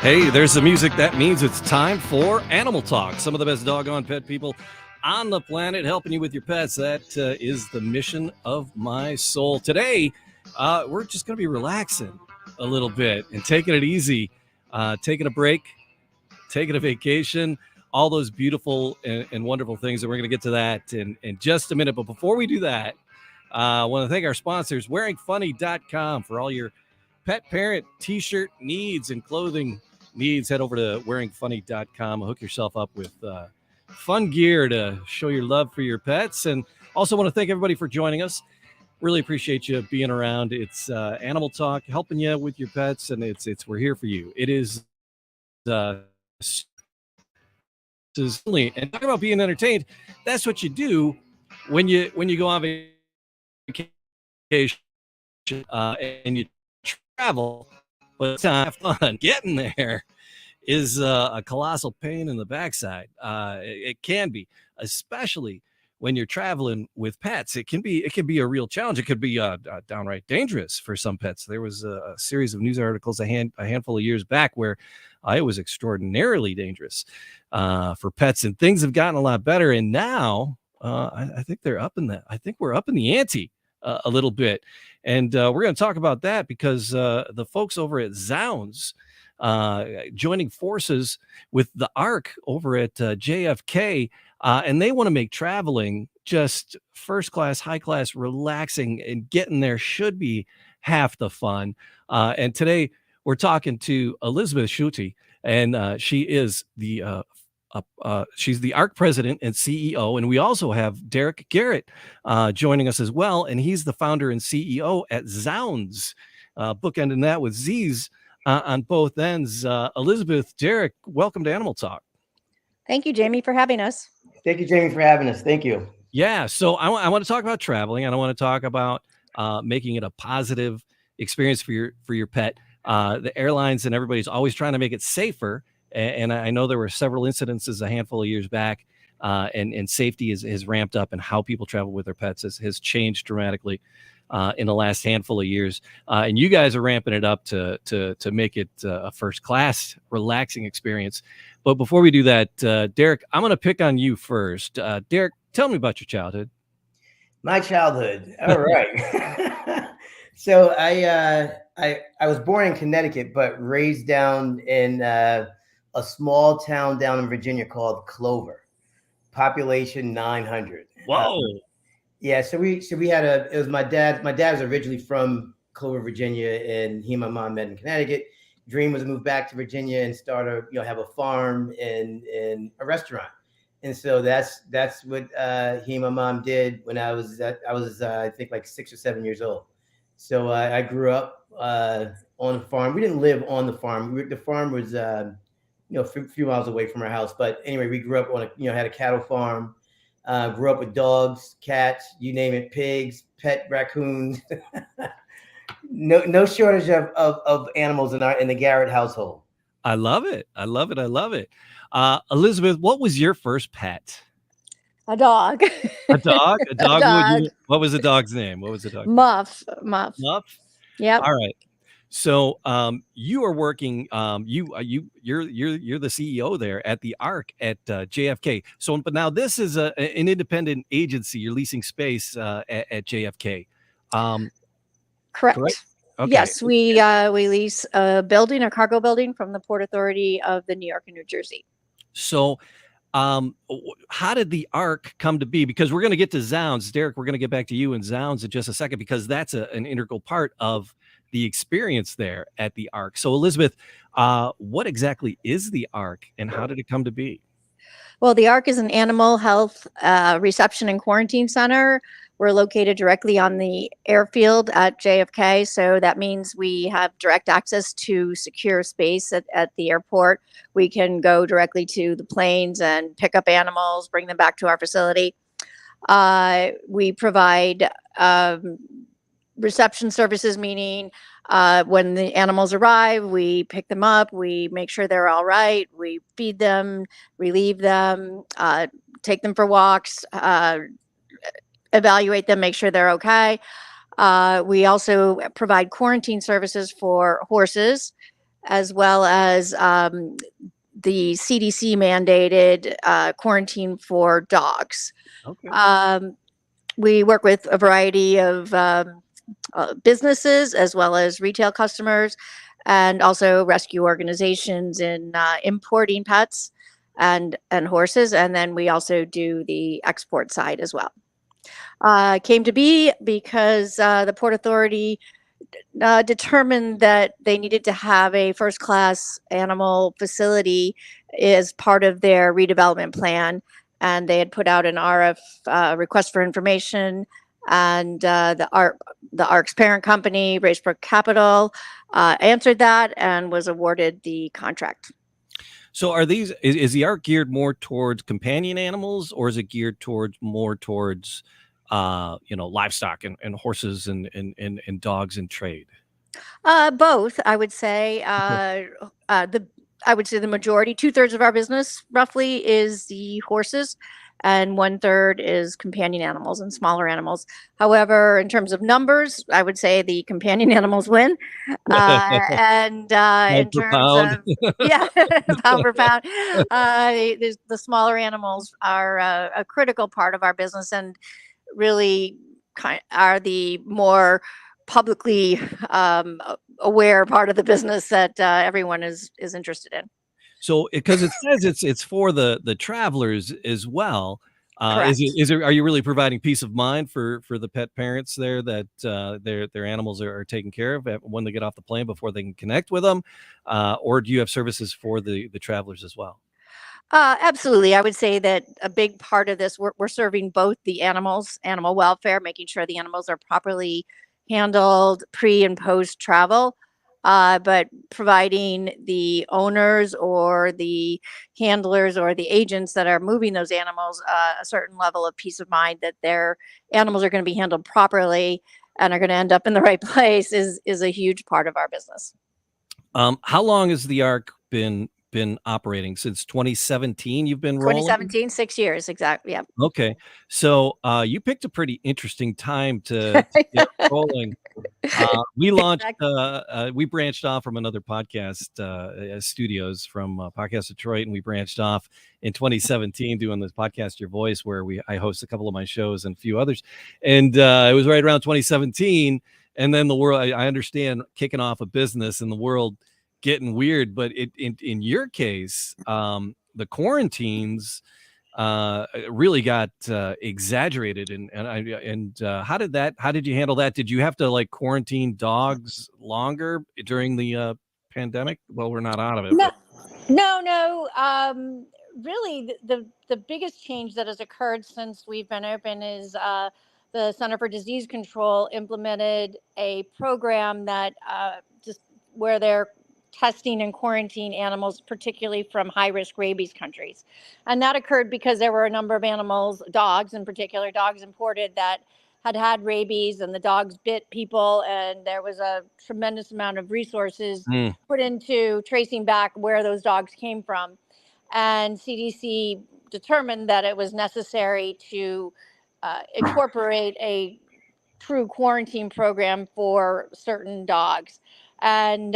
Hey, there's the music. That means it's time for Animal Talk. Some of the best doggone pet people on the planet helping you with your pets. That is the mission of my soul. Today, we're just going to be relaxing a little bit and taking it easy, taking a break, taking a vacation, all those beautiful and wonderful things. And we're going to get to that in just a minute. But before we do that, I want to thank our sponsors, wearingfunny.com, for all your pet parent t-shirt needs and clothing needs. Head over to wearingfunny.com. Hook yourself up with fun gear to show your love for your pets. And also want to thank everybody for joining us. Really appreciate you being around. It's Animal Talk, helping you with your pets, and it's we're here for you. It is and talk about being entertained. That's what you do when you go on vacation and you travel, but it's not fun. Getting there is a colossal pain in the backside. It can be, especially when you're traveling with pets. It can be a real challenge. It could be downright dangerous for some pets. There was a series of news articles a handful of years back where it was extraordinarily dangerous for pets, and things have gotten a lot better. And now I think they're up in that. I think we're up in the ante a little bit. And we're going to talk about that because the folks over at Zoundz joining forces with the ARC over at JFK, and they want to make traveling just first class, high class, relaxing, and getting there should be half the fun. And today we're talking to Elizabeth Schutte, and she is she's the ARC president and CEO. And we also have Derrick Garrett joining us as well. And he's the founder and CEO at Zoundz, bookending that with Z's on both ends. Elizabeth, Derrick, welcome to Animal Talk. Thank you, Jamie, for having us. Thank you, Jamie, for having us. Thank you. Yeah. So I want to talk about traveling, and I want to talk about making it a positive experience for your pet. The airlines and everybody's always trying to make it safer. And I know there were several incidences a handful of years back, and safety has ramped up, and how people travel with their pets has changed dramatically in the last handful of years. And you guys are ramping it up to make it a first class, relaxing experience. But before we do that, Derrick, I'm going to pick on you first. Derrick, tell me about your childhood. My childhood. All right. So I was born in Connecticut, but raised down in a small town down in Virginia called Clover, population 900. Whoa. Yeah. So we had it was my dad. My dad was originally from Clover, Virginia, and he and my mom met in Connecticut. Dream was to move back to Virginia and start have a farm and a restaurant. And so that's what he and my mom did when I was I think like 6 or 7 years old. So I grew up on a farm. We didn't live on the farm. The farm was a few miles away from our house. But anyway, we grew up on had a cattle farm. Grew up with dogs, cats, you name it, pigs, pet raccoons. No shortage of animals in the Garrett household. I love it. Elizabeth, what was your first pet? A dog. A dog? A dog? Dog. What was the dog's name? Muff. Muff? Yep. All right. So you are working, you're the CEO there at the ARC at JFK. So, but now this is an independent agency. You're leasing space at JFK. Correct. Okay. Yes, we lease a cargo building from the Port Authority of the New York and New Jersey. So how did the ARC come to be? Because we're going to get to Zoundz. Derrick, we're going to get back to you and Zoundz in just a second, because that's an integral part of the experience there at the ARC. So Elizabeth, what exactly is the ARC, and how did it come to be? Well, the ARC is an animal health reception and quarantine center. We're located directly on the airfield at JFK, so that means we have direct access to secure space at the airport. We can go directly to the planes and pick up animals, bring them back to our facility. We provide reception services, meaning when the animals arrive, we pick them up, we make sure they're all right, we feed them, relieve them, take them for walks, evaluate them, make sure they're okay. We also provide quarantine services for horses as well as the CDC mandated quarantine for dogs. Okay. We work with a variety of businesses as well as retail customers, and also rescue organizations in importing pets and horses. And then we also do the export side as well. Came to be because the Port Authority determined that they needed to have a first class animal facility as part of their redevelopment plan. And they had put out an RF request for information, and the ARC's parent company, Racebrook Capital, answered that and was awarded the contract. So is the ARC geared more towards companion animals, or is it geared more towards livestock and horses and dogs in trade? Both, I would say. I would say the majority, 2/3 of our business, roughly, is the horses, and 1/3 is companion animals and smaller animals. However, in terms of numbers, I would say the companion animals win. And Pound in per terms pound. of, yeah, pound for pound, the smaller animals are a critical part of our business, and really are the more publicly aware part of the business that everyone is interested in. So because it says it's for the travelers as well. Correct. Are you really providing peace of mind for the pet parents there, that their animals are taken care of when they get off the plane before they can connect with them, or do you have services for the travelers as well? Absolutely. I would say that a big part of this, we're serving both the animals, animal welfare, making sure the animals are properly handled pre and post travel, but providing the owners or the handlers or the agents that are moving those animals a certain level of peace of mind that their animals are going to be handled properly and are going to end up in the right place is a huge part of our business. How long has the ARC been operating? Since 2017 you've been rolling? 2017, 6 years, exactly. Yeah. Okay. So you picked a pretty interesting time to get rolling. We launched, we branched off from another podcast studios from Podcast Detroit, and we branched off in 2017 doing this podcast, Your Voice, where I host a couple of my shows and a few others. And it was right around 2017. And then the world, I understand, kicking off a business and the world getting weird. But in your case, the quarantines really got exaggerated, and how did you handle that? Did you have to like quarantine dogs longer during the pandemic? Well, we're not out of it. No, no. Really, the biggest change that has occurred since we've been open is the Center for Disease Control implemented a program that just where they're testing and quarantine animals, particularly from high-risk rabies countries. And that occurred because there were a number of animals, dogs in particular, dogs imported, that had rabies, and the dogs bit people, and there was a tremendous amount of resources put into tracing back where those dogs came from. And CDC determined that it was necessary to incorporate a true quarantine program for certain dogs. And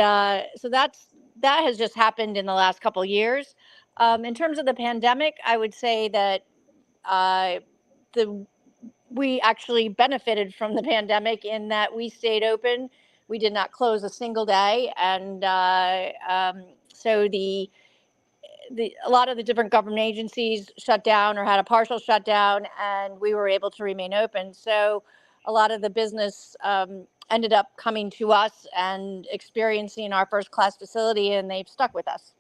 so that has just happened in the last couple of years. In terms of the pandemic, I would say that we actually benefited from the pandemic in that we stayed open. We did not close a single day, and so a lot of the different government agencies shut down or had a partial shutdown, and we were able to remain open. So a lot of the business ended up coming to us and experiencing our first class facility, and they've stuck with us.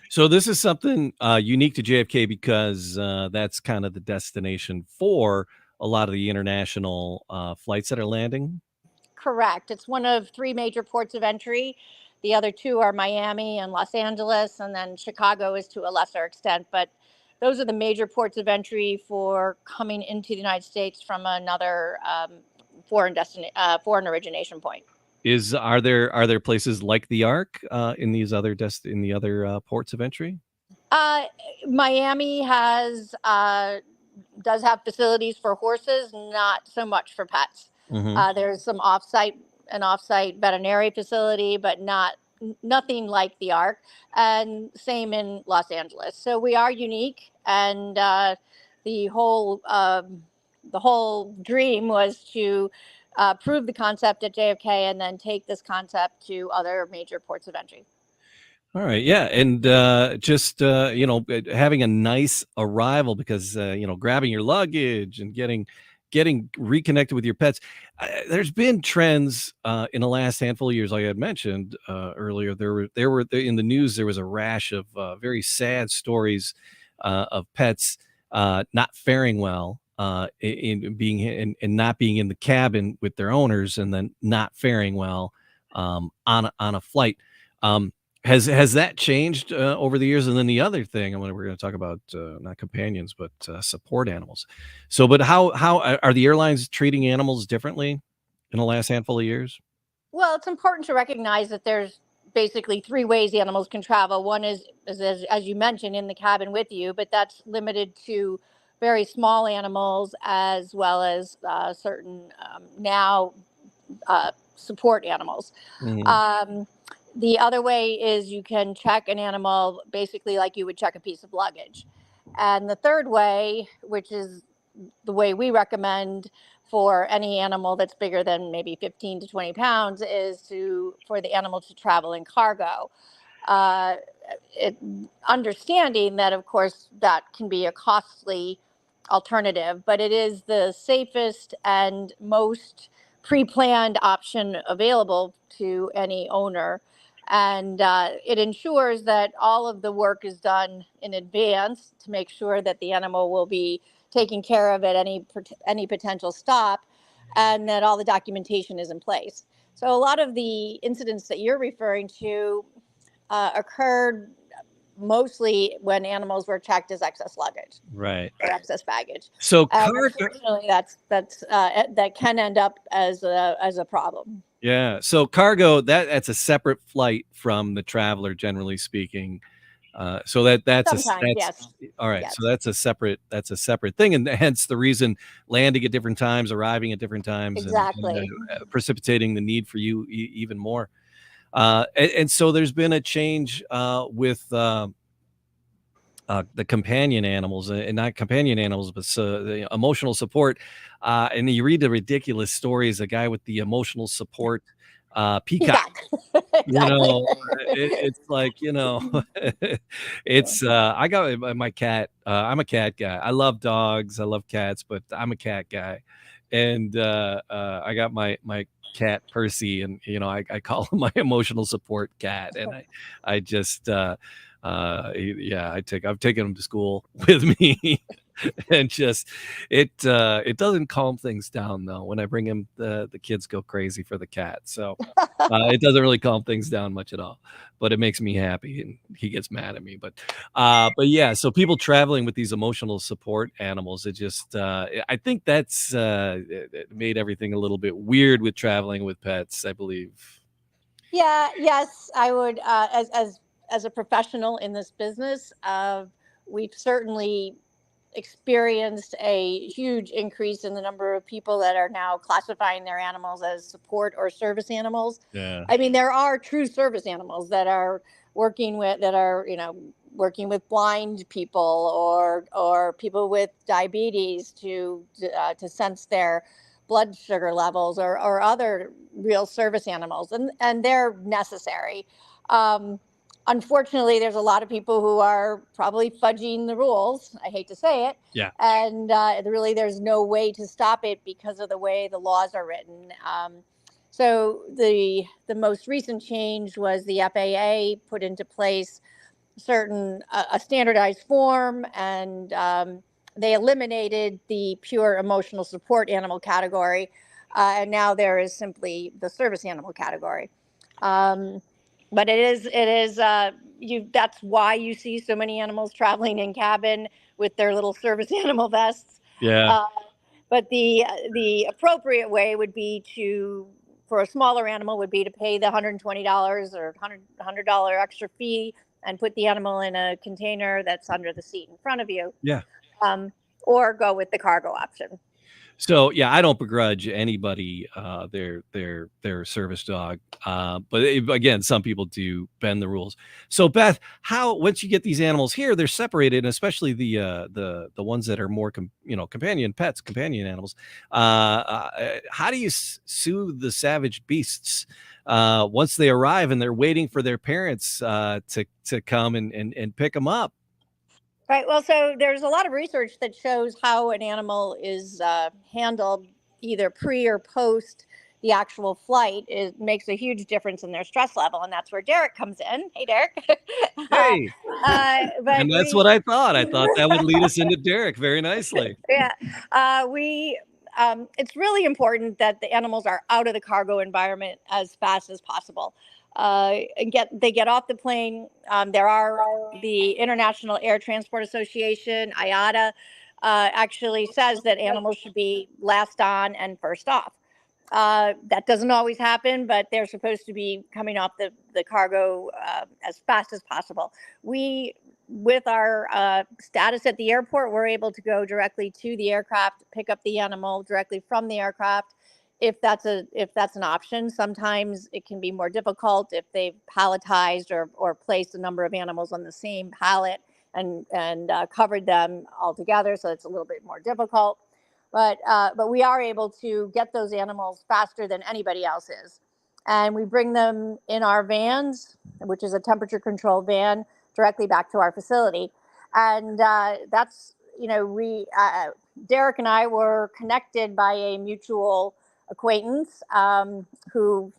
So this is something unique to JFK because that's kind of the destination for a lot of the international flights that are landing. Correct. It's one of 3 major ports of entry. The other 2 are Miami and Los Angeles, and then Chicago is to a lesser extent. But those are the major ports of entry for coming into the United States from another foreign origination point. Are there places like the ARC in these other ports of entry? Miami does have facilities for horses, not so much for pets. Mm-hmm. There's an offsite veterinary facility, but not nothing like the Ark, and same in Los Angeles. So we are unique, and the whole dream was to prove the concept at JFK and then take this concept to other major ports of entry. All right, yeah, and just having a nice arrival, because grabbing your luggage and getting reconnected with your pets. There's been trends in the last handful of years, like I had mentioned earlier. There were in the news. There was a rash of very sad stories of pets not faring well, in being and not being in the cabin with their owners, and then not faring well on a flight. Has that changed over the years? And then the other thing, we're going to talk about not companions, but support animals. So, but how are the airlines treating animals differently in the last handful of years? Well, it's important to recognize that there's basically three ways animals can travel. One is as you mentioned, in the cabin with you, but that's limited to very small animals as well as certain now support animals. Mhm. The other way is you can check an animal basically like you would check a piece of luggage. And the third way, which is the way we recommend for any animal that's bigger than maybe 15 to 20 pounds, is for the animal to travel in cargo. Uh, Understanding that, of course, that can be a costly alternative, but it is the safest and most pre-planned option available to any owner, and it ensures that all of the work is done in advance to make sure that the animal will be taken care of at any potential stop, and that all the documentation is in place. So a lot of the incidents that you're referring to occurred mostly when animals were checked as excess luggage Right. or excess baggage. So Unfortunately, that can end up as a problem. yeah. So cargo, that's a separate flight from the traveler, generally speaking. So Sometimes, yes, all right. So yes, that's a separate thing, and hence the reason landing at different times, arriving at different times, and exactly. precipitating the need for you even more. And so there's been a change with the companion animals, and not companion animals, but the emotional support. And you read the ridiculous stories. A guy with the emotional support peacock. Peacock. Exactly. It's like, it's I got my cat. I'm a cat guy. I love dogs. I love cats, but I'm a cat guy. And I got my cat Percy, and I call him my emotional support cat. And I just yeah, I've taken him to school with me. And just it doesn't calm things down, though. When I bring him, the kids go crazy for the cat. So it doesn't really calm things down much at all, but it makes me happy, and he gets mad at me. But yeah, so people traveling with these emotional support animals, it just I think that's it made everything a little bit weird with traveling with pets, I believe. Yeah, yes, I would. As a professional in this business, we've certainly experienced a huge increase in the number of people that are now classifying their animals as support or service animals. Yeah. I mean, there are true service animals that are working with blind people or people with diabetes to sense their blood sugar levels, or other real service animals, and they're necessary. Um, Unfortunately, there's a lot of people who are probably fudging the rules. I hate to say it. Yeah. And really, there's no way to stop it because of the way the laws are written. So the most recent change was the FAA put into place a standardized form, and they eliminated the pure emotional support animal category, and now there is simply the service animal category. But that's why you see so many animals traveling in cabin with their little service animal vests. Yeah. Uh, but the appropriate way would be for a smaller animal, would be to pay the $120 or $100 extra fee and put the animal in a container that's under the seat in front of you. Yeah. Um, or go with the cargo option. So yeah, I don't begrudge anybody their service dog, but again, some people do bend the rules. So Beth, how once you get these animals here, they're separated, and especially the ones that are more companion pets, companion animals. How do you soothe the savage beasts once they arrive and they're waiting for their parents to come and pick them up? Right. Well, so there's a lot of research that shows how an animal is handled either pre or post the actual flight. It makes a huge difference in their stress level. And that's where Derrick comes in. Hey, Derrick. Hey. But And that's what I thought. I thought that would lead us into Derrick very nicely. Yeah. It's really important that the animals are out of the cargo environment as fast as possible. And they get off the plane. There are the International Air Transport Association, IATA, actually says that animals should be last on and first off. That doesn't always happen, but they're supposed to be coming off the cargo as fast as possible. With our status at the airport, we're able to go directly to the aircraft, pick up the animal directly from the aircraft. If that's an option. Sometimes it can be more difficult if they've palletized or placed a number of animals on the same pallet and covered them all together, so it's a little bit more difficult. But we are able to get those animals faster than anybody else is, and we bring them in our vans, which is a temperature controlled van, directly back to our facility. And that's Derrick and I were connected by a mutual acquaintance who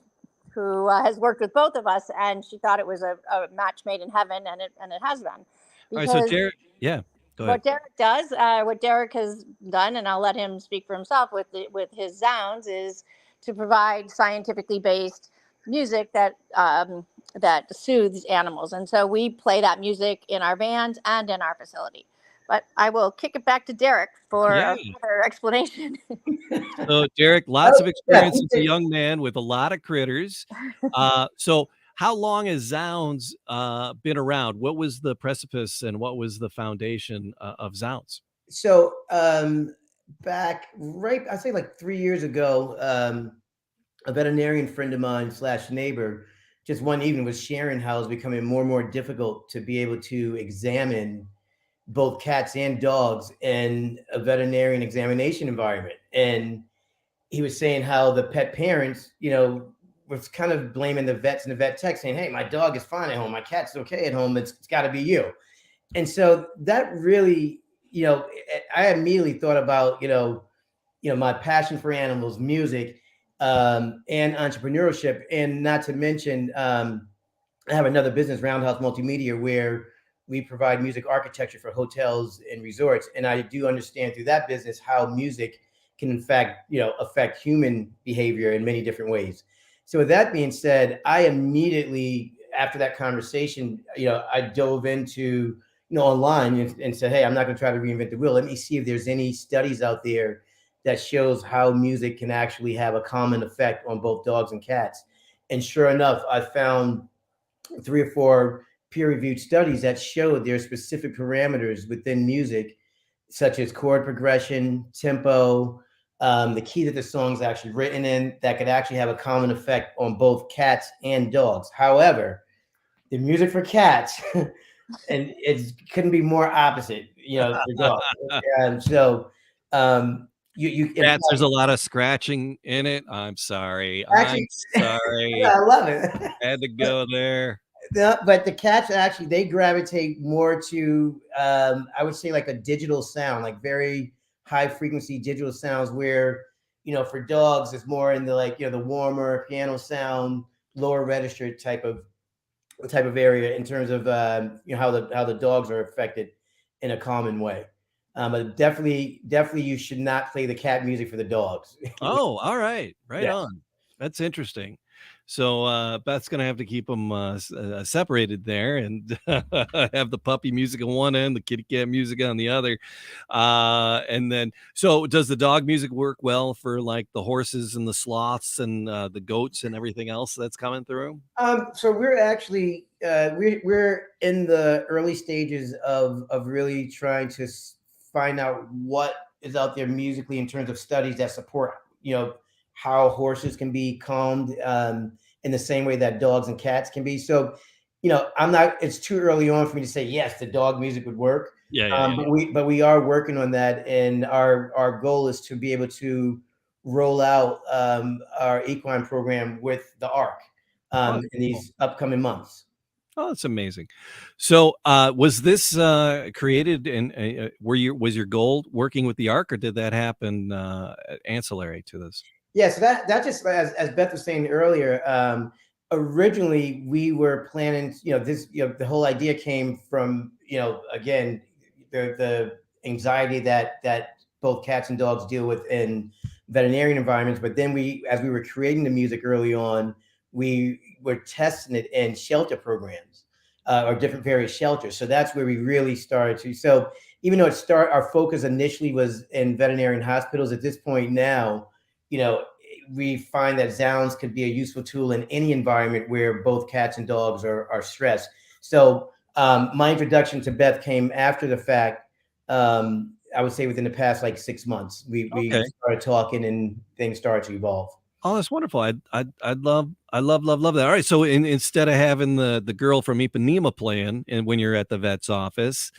has worked with both of us, and she thought it was a match made in heaven, and it has been. All right, so Derrick, yeah, go ahead. What Derrick has done, and I'll let him speak for himself with his Zoundz, is to provide scientifically based music that soothes animals, and so we play that music in our vans and in our facility. But I will kick it back to Derrick for further explanation. So Derrick, lots of experience as a young man with a lot of critters. So how long has Zoundz been around? What was the precipice and what was the foundation of Zoundz? So back I'd say like 3 years ago, a veterinarian friend of mine / neighbor just one evening was sharing how it's becoming more and more difficult to be able to examine both cats and dogs in a veterinarian examination environment. And he was saying how the pet parents, was kind of blaming the vets and the vet tech, saying, "Hey, my dog is fine at home. My cat's okay at home. It's got to be you." And so that really, I immediately thought about, my passion for animals, music, and entrepreneurship. And not to mention, I have another business, Roundhouse Multimedia, where we provide music architecture for hotels and resorts. And I do understand through that business how music can, in fact, affect human behavior in many different ways. So with that being said, I immediately, after that conversation, I dove into, online and said, "Hey, I'm not going to try to reinvent the wheel. Let me see if there's any studies out there that shows how music can actually have a common effect on both dogs and cats." And sure enough, I found 3 or 4 peer-reviewed studies that showed there are specific parameters within music, such as chord progression, tempo, the key that the song's actually written in, that could actually have a common effect on both cats and dogs. However, the music for cats, and it couldn't be more opposite, for dogs. And so, Cats, there's a lot of scratching in it. I'm sorry. Actually, I'm sorry. Yeah, I love it. Had to go there. But the cats actually, they gravitate more to, I would say, like a digital sound, like very high frequency digital sounds, where, for dogs, it's more in the the warmer piano sound, lower register type of area in terms of how the dogs are affected in a common way. But definitely you should not play the cat music for the dogs. Oh, all right. Right Yeah. on. That's interesting. So Beth's gonna have to keep them separated there, and have the puppy music on one end, the kitty cat music on the other. And then, so does the dog music work well for like the horses and the sloths and the goats and everything else that's coming through? So we're actually we're in the early stages of really trying to find out what is out there musically in terms of studies that support, how horses can be calmed in the same way that dogs and cats can be. So, it's too early on for me to say, yes, the dog music would work. Yeah. But we are working on that. And our goal is to be able to roll out our equine program with the ARC in these upcoming months. Oh, that's amazing. So, was this created and was your goal working with the ARC, or did that happen ancillary to this? Yeah, so that just, as Beth was saying earlier, originally we were planning, the whole idea came from, again, the anxiety that both cats and dogs deal with in veterinarian environments. But then as we were creating the music early on, we were testing it in shelter programs or different various shelters. So that's where we really started to. So even though our focus initially was in veterinarian hospitals, at this point now, we find that Zoundz could be a useful tool in any environment where both cats and dogs are stressed. So my introduction to Beth came after the fact. I would say within the past 6 months, we started talking and things started to evolve. Oh, that's wonderful. I love that. All right. So instead of having the girl from Ipanema playing and when you're at the vet's office,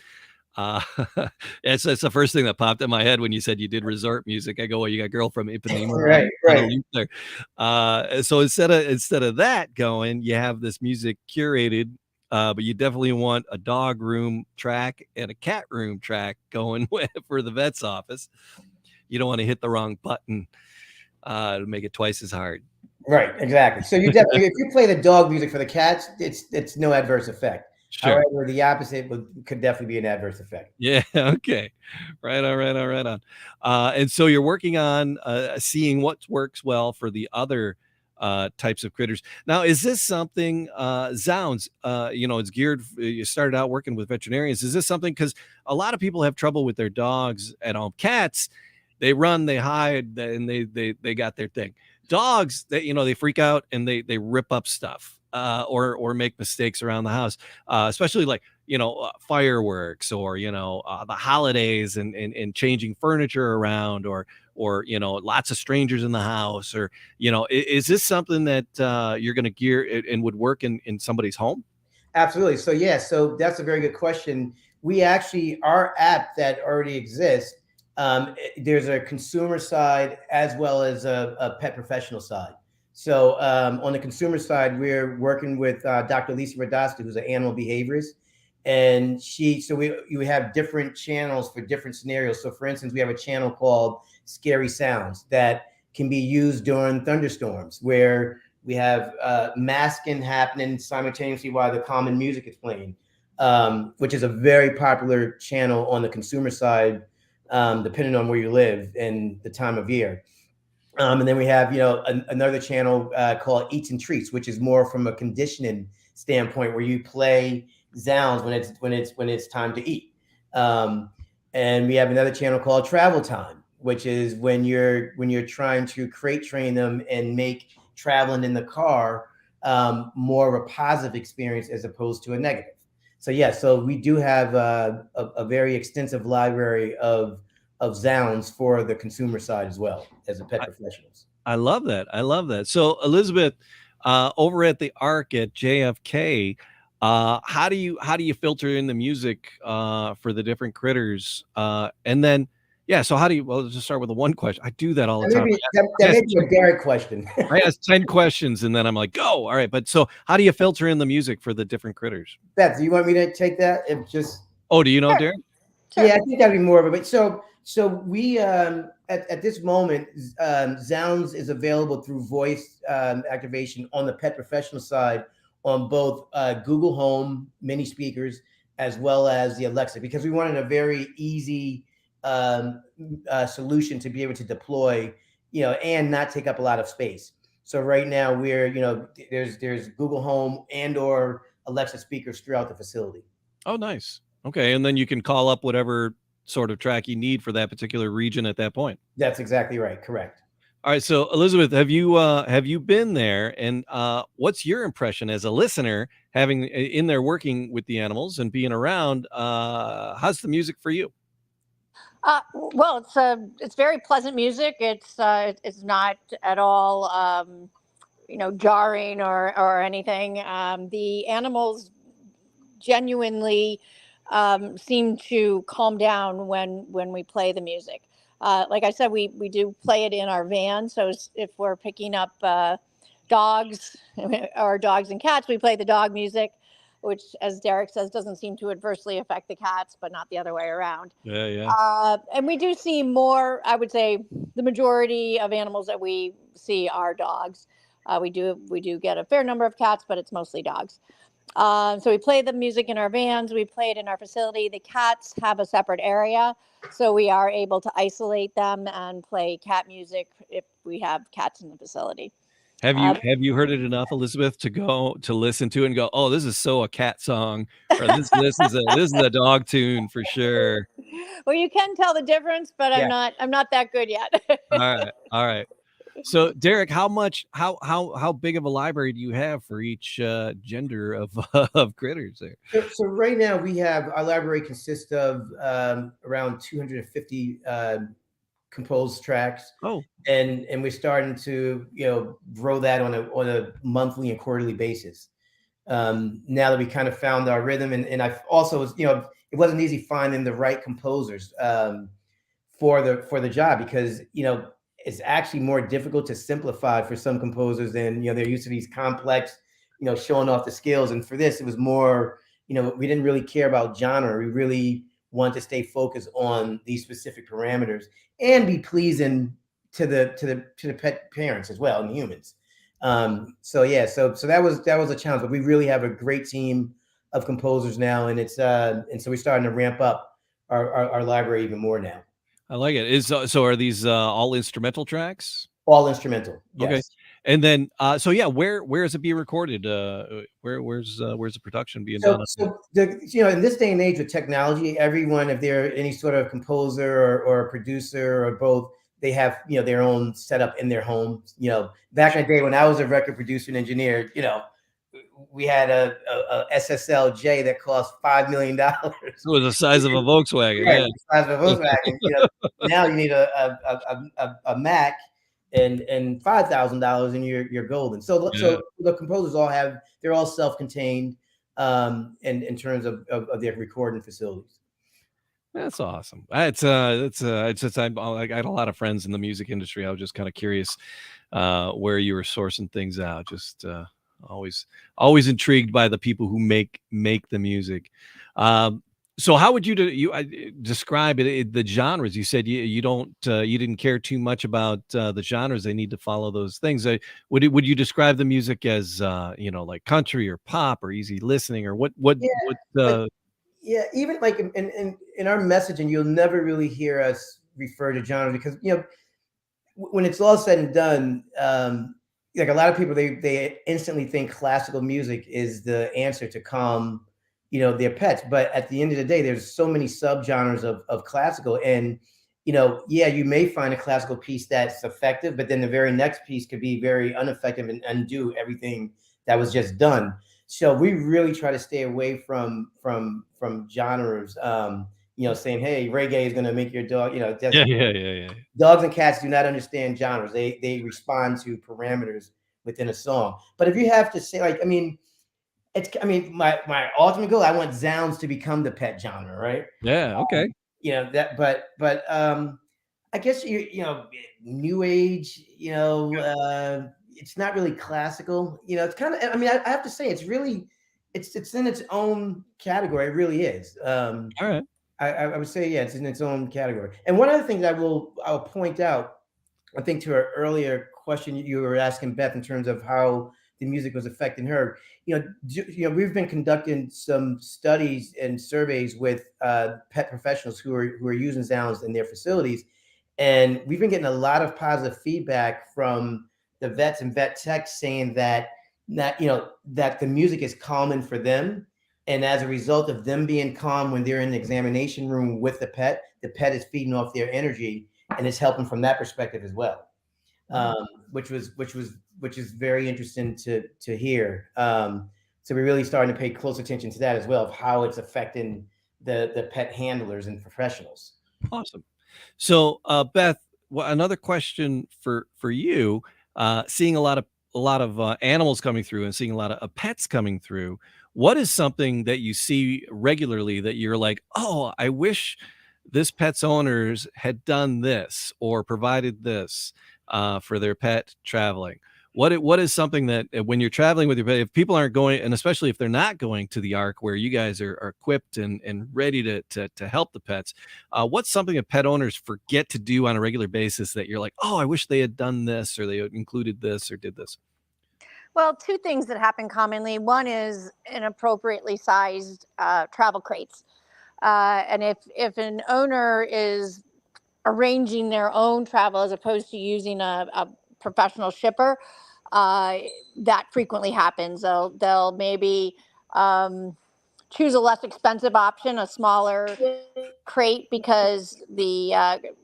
it's the first thing that popped in my head when you said you did resort music. I go, well, you got girl from Ipanema. Right. There. So instead of that going, you have this music curated, but you definitely want a dog room track and a cat room track going for the vet's office. You don't want to hit the wrong button to make it twice as hard. Right, exactly. So you definitely, if you play the dog music for the cats, it's no adverse effect. Sure. However, the opposite could definitely be an adverse effect. Yeah. Okay. Right on. And so you're working on seeing what works well for the other types of critters. Now, is this something Zoundz, it's geared, you started out working with veterinarians. Is this something, because a lot of people have trouble with their dogs at home? Cats, they run, they hide, and they got their thing. Dogs, they freak out and they rip up stuff or make mistakes around the house, especially fireworks or the holidays and changing furniture around or lots of strangers in the house, or is this something that you're going to gear and would work in somebody's home? Absolutely. So that's a very good question. We actually, our app that already exists, there's a consumer side as well as a pet professional side. So on the consumer side, we're working with Dr. Lisa Radasta, who's an animal behaviorist. And we have different channels for different scenarios. So for instance, we have a channel called Scary Sounds that can be used during thunderstorms, where we have masking happening simultaneously while the common music is playing, which is a very popular channel on the consumer side, depending on where you live and the time of year. And then we have, another channel called Eats and Treats, which is more from a conditioning standpoint, where you play Zoundz when it's time to eat. And we have another channel called Travel Time, which is when you're trying to crate train them and make traveling in the car more of a positive experience as opposed to a negative. So we do have a very extensive library of Zoundz for the consumer side as well as the pet professionals. I love that. So Elizabeth, over at the ARC at JFK, how do you filter in the music for the different critters? And then, so let's just start with the one question. I do that all the time. That may be a Derrick question. I ask 10 questions and then I'm like, go. All right. But so how do you filter in the music for the different critters? Beth, do you want me to take that? Oh, do you know, Derrick? Sure. Yeah, I think that'd be more of it. So we at this moment, Zoundz is available through voice activation on the pet professional side on both Google Home mini speakers as well as the Alexa, because we wanted a very easy solution to be able to deploy, and not take up a lot of space. So right now we're, there's Google Home and or Alexa speakers throughout the facility. Oh, nice. Okay. And then you can call up whatever sort of track you need for that particular region at that point. That's exactly right. Correct. All right. So Elizabeth, have you been there, and what's your impression as a listener, having in there working with the animals and being around? How's the music for you? Well, it's very pleasant music. It's not at all jarring or anything. The animals genuinely seem to calm down when we play the music. Like I said, we do play it in our van. So if we're picking up dogs or dogs and cats, we play the dog music, which, as Derek says, doesn't seem to adversely affect the cats, but not the other way around. Yeah, yeah. And we do see more, I would say the majority of animals that we see are dogs. We do get a fair number of cats, but it's mostly dogs. So we play the music in our vans. We play it in our facility. The cats have a separate area, so we are able to isolate them and play cat music if we have cats in the facility. Have you heard it enough, Elizabeth, to go to listen to it and go, "Oh, this is so a cat song," or "This is a dog tune for sure." Well, you can tell the difference, but Yeah. I'm not that good yet. All right, all right. So, Derek, how big of a library do you have for each gender of of critters there? So right now we have our library consists of around 250 composed tracks, Oh, and we're starting to grow that on a monthly and quarterly basis. Now that we kind of found our rhythm, and I've also it wasn't easy finding the right composers for the job, because it's actually more difficult to simplify for some composers than they're used to these complex showing off the skills. And for this, it was more we didn't really care about genre. We really want to stay focused on these specific parameters and be pleasing to the pet parents as well, and the humans. So yeah, so that was a challenge, but we really have a great team of composers now, and and so we're starting to ramp up our library even more now. I like it. So are these all instrumental tracks? All instrumental, Okay. yes. And then so yeah, where is it being recorded? Where's the production being done? In this day and age with technology, everyone, if they're any sort of composer or a producer or both, they have their own setup in their home. Back in the day when I was a record producer and engineer, we had a SSL-J that cost $5 million. It was the size of a Volkswagen. Right, Yeah. the size of a Volkswagen. Now you need a Mac and $5,000 and you're golden. So Yeah. the composers they're all self-contained in terms of their recording facilities. That's awesome. It's just I got a lot of friends in the music industry. I was just kind of curious where you were sourcing things out. Just always intrigued by the people who make the music. So how would you describe the genres? You said you didn't care too much about the genres. They need to follow those things. Would you describe the music as like country or pop or easy listening, or what? Yeah, even like in our messaging, you'll never really hear us refer to genres, because when it's all said and done, like a lot of people, they instantly think classical music is the answer to calm their pets. But at the end of the day, there's so many subgenres of classical, and yeah, you may find a classical piece that's effective, but then the very next piece could be very ineffective and undo everything that was just done. So we really try to stay away from genres, saying, hey, reggae is going to make your dog, Yeah. dogs and cats do not understand genres. They respond to parameters within a song. But if you have to say, like, my ultimate goal, I want Zoundz to become the pet genre, right? Yeah. Okay. But I guess new age, it's not really classical. It's kind of, I have to say, it's really, it's in its own category. It really is. All right. I would say, yeah, it's in its own category. And one other thing that I'll point out, I think to our earlier question you were asking, Beth, in terms of how the music was affecting her. We've been conducting some studies and surveys with pet professionals who are using Zoundz in their facilities, and we've been getting a lot of positive feedback from the vets and vet techs saying that the music is calming for them. And as a result of them being calm when they're in the examination room with the pet is feeding off their energy, and it's helping from that perspective as well, which is very interesting to hear. So we're really starting to pay close attention to that as well, of how it's affecting the pet handlers and professionals. Awesome. So, Beth, another question for you. Seeing a lot of animals coming through and seeing a lot of pets coming through. What is something that you see regularly that you're like, oh, I wish this pet's owners had done this or provided this for their pet traveling? What is something that when you're traveling with your pet, if people aren't going, and especially if they're not going to the Ark where you guys are equipped and ready to help the pets, what's something that pet owners forget to do on a regular basis that you're like, oh, I wish they had done this or they had included this or did this? Well, two things that happen commonly. One is inappropriately sized travel crates. And if an owner is arranging their own travel as opposed to using a professional shipper, uh, that frequently happens. They'll maybe choose a less expensive option, a smaller crate, because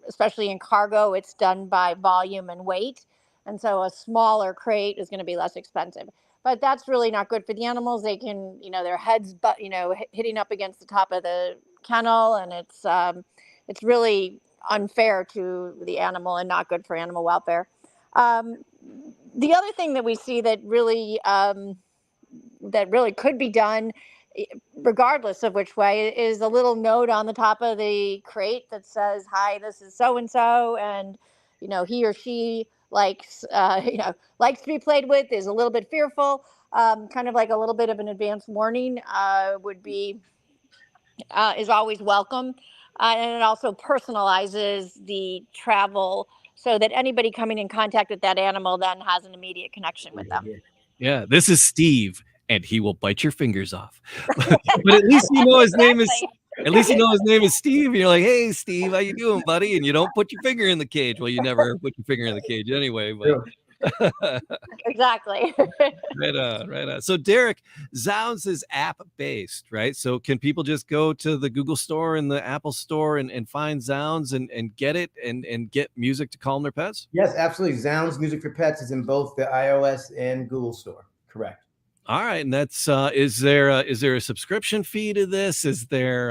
especially in cargo, it's done by volume and weight, and so a smaller crate is going to be less expensive. But that's really not good for the animals. They can, their heads, but hitting up against the top of the kennel, and it's really unfair to the animal and not good for animal welfare. Um, the other thing that we see that really could be done, regardless of which way, is a little note on the top of the crate that says, "Hi, this is so and so, and he or she likes likes to be played with, is a little bit fearful." Kind of like a little bit of an advance warning would be is always welcome, and it also personalizes the travel so that anybody coming in contact with that animal then has an immediate connection with them. Yeah, this is Steve, and he will bite your fingers off. But at least you know his name is. Exactly. At least you know his name is Steve. And you're like, hey, Steve, how you doing, buddy? And you don't put your finger in the cage. Well, you never put your finger in the cage anyway. But Exactly. right on, right on. So, Derrick, Zoundz is app based, right? So, can people just go to the Google Store and the Apple Store and find Zoundz and get it and get music to calm their pets? Yes, absolutely. Zoundz Music for Pets is in both the iOS and Google Store. Correct. All right, and that's is there a subscription fee to this? Is there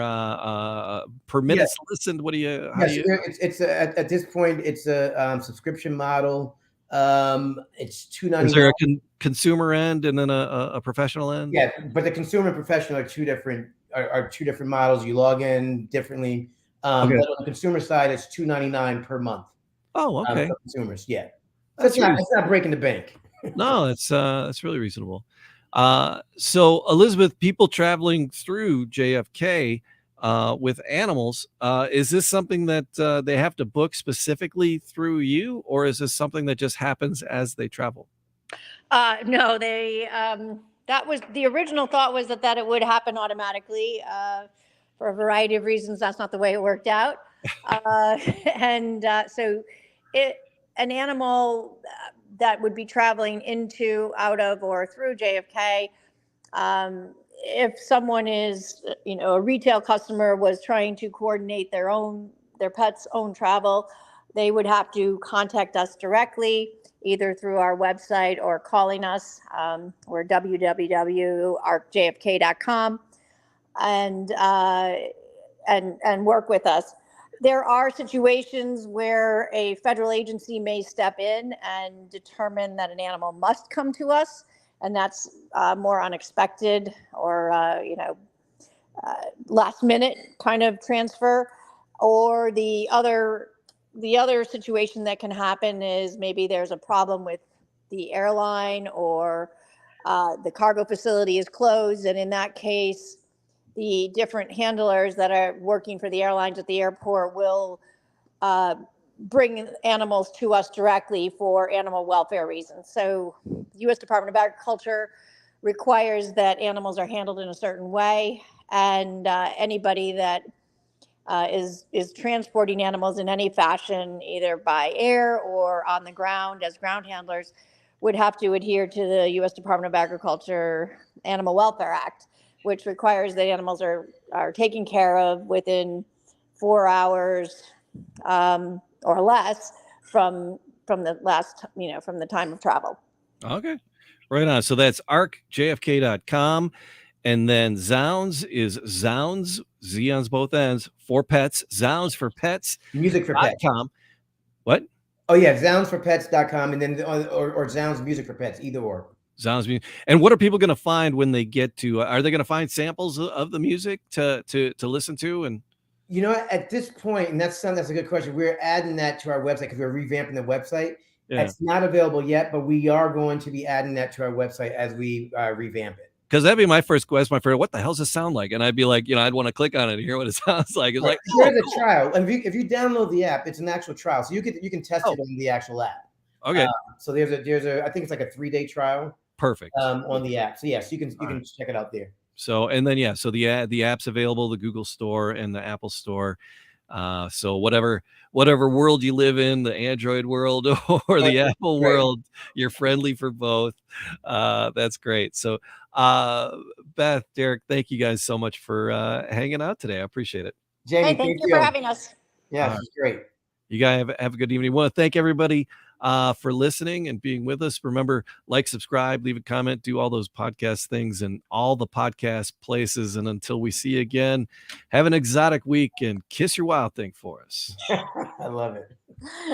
per minutes listened? What do you? How do you? It's at this point it's a subscription model. It's $2.99. Is there a consumer end and then a professional end? Yeah, but the consumer and professional are two different models. You log in differently. Okay. But on the consumer side, it's $2.99 per month. Oh, okay. For consumers, yeah. So it's not breaking the bank. No, that's really reasonable. So Elizabeth, people traveling through JFK with animals, is this something that they have to book specifically through you, or is this something that just happens as they travel? No, they that was the original thought, was that it would happen automatically. For a variety of reasons, that's not the way it worked out. And so an animal that would be traveling into, out of, or through JFK, if someone is, a retail customer was trying to coordinate their pet's own travel, they would have to contact us directly, either through our website or calling us. We're www.arcjfk.com, and work with us. There are situations where a federal agency may step in and determine that an animal must come to us, and that's more unexpected or last minute kind of transfer. Or the other situation that can happen is maybe there's a problem with the airline, or the cargo facility is closed, and in that case, the different handlers that are working for the airlines at the airport will bring animals to us directly for animal welfare reasons. So the U.S. Department of Agriculture requires that animals are handled in a certain way, and anybody that is transporting animals in any fashion, either by air or on the ground as ground handlers, would have to adhere to the U.S. Department of Agriculture Animal Welfare Act, which requires that animals are taken care of within 4 hours or less from the time of travel. Okay, right on. So that's arcjfk.com. And then Zoundz is Zoundz, Z on both ends, for pets, Zoundz for Pets. Music for Pets. What? Oh yeah, zoundsforpets.com, and then or Zoundz Music for Pets, either or. Zoundz Music. And what are people going to find when they get to? Are they going to find samples of the music to listen to? And you know, at this point, and that's a good question. We're adding that to our website because we're revamping the website. Yeah. It's not available yet, but we are going to be adding that to our website as we revamp it. Because that'd be my first question, my friend. What the hell does it sound like? And I'd be like, I'd want to click on it and hear what it sounds like. It's like there's a trial. If you download the app, it's an actual trial, so you can test it on the actual app. Okay. So there's a I think it's like a 3-day trial. Perfect. On the app. So yes, you can check it out there. So and then so the app's available, the Google Store and the Apple Store. So whatever world you live in, the Android world or the Apple world, you're friendly for both. That's great. So Beth, Derrick, thank you guys so much for hanging out today. I appreciate it. Jamie, thank you for having us. Yeah, it's great. You guys have a good evening. I want to thank everybody for listening and being with us. Remember, like, subscribe, leave a comment, do all those podcast things and all the podcast places. And until we see you again, have an exotic week and kiss your wild thing for us. I love it.